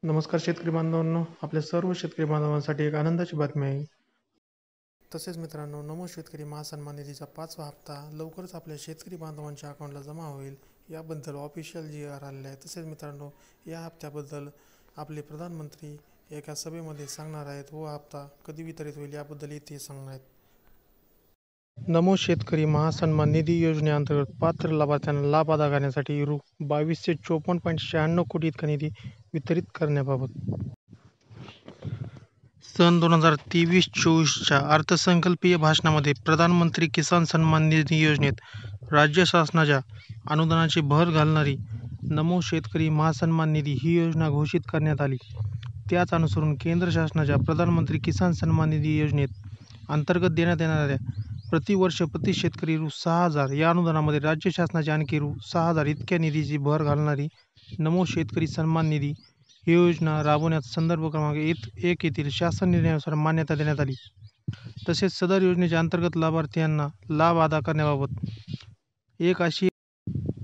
नमस्कार शेतकरी बांधवांनो, आपल्या सर्व शेतकरी बांधवांसाठी एक आनंदाची बातमी आहे. तसेच मित्रांनो, नमो शेतकरी महासन्मान निधीचा 5वा हप्ता लवकरच आपल्या शेतकरी बांधवांच्या अकाउंटला जमा होईल याबद्दल ऑफिशियल GR आलेले आहे. तसेच मित्रांनो, या हप्त्याबद्दल आपले प्रधानमंत्री एका सभेमध्ये सांगणार आहेत व हप्ता कधी वितरित होईल याबद्दल ते सांगणार आहेत. नमो शेतकरी महासन्मान निधी योजनेअंतर्गत पात्र लाभार्थ्यांना लाभ अदा करण्यासाठी रु. 2254.96 कोटी इतका निधी वितरित करण्याबाबत सन 2023-24च्या अर्थसंकल्पीय भाषणामध्ये प्रधानमंत्री किसान सन्मान निधी योजनेत राज्य शासनाच्या अनुदानाची भर घालणारी नमो शेतकरी महासन्मान निधी ही योजना घोषित करण्यात आली. त्याच अनुसरून केंद्र शासनाच्या प्रधानमंत्री किसान सन्मान निधी योजनेत अंतर्गत देण्यात येणाऱ्या प्रतिवर्ष प्रति शेतकरी रु. 6,000 या अनुदानामध्ये राज्य शासनाची आणखी रु. 6,000 इतक्या निधीची भर घालणारी नमो शेतकरी सन्मान निधी ही योजना राबवण्यास संदर्भ क्रमांक 1 येथील शासन निर्णयानुसार मान्यता देण्यात आली. तसेच सदर योजनेच्या अंतर्गत लाभार्थ्यांना लाभ अदा करण्याबाबत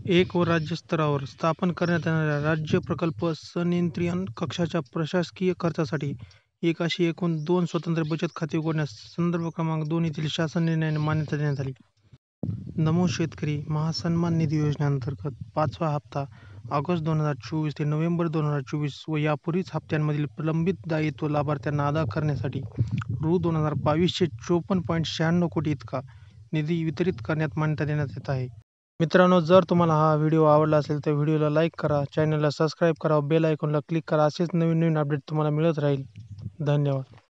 एक व राज्य स्तरावर स्थापन करण्यात येणाऱ्या राज्य प्रकल्प संनियंत्रण कक्षाच्या प्रशासकीय खर्चासाठी एकूण 2 स्वतंत्र बचत खाते उघडण्यास संदर्भ क्रमांक 2 येथील शासन निर्णयाने मान्यता देण्यात आली. नमो शेतकरी महासन्मान निधी योजनेअंतर्गत 5वा हप्ता ऑगस्ट 2024 ते नोव्हेंबर 2024 व यापूर्वीच हप्त्यांमधील प्रलंबित दायित्व लाभार्थ्यांना अदा करण्यासाठी रु. 2254.96 कोटी इतका निधी वितरित करण्यात मान्यता देण्यात येत आहे. मित्रांनो, जर तुम्हाला हा व्हिडिओ आवडला असेल तर व्हिडिओला लाईक करा, चॅनलला सबस्क्राईब करा, बेल आयकॉनला क्लिक करा. असेच नवीन अपडेट तुम्हाला मिळत राहील. धन्यवाद.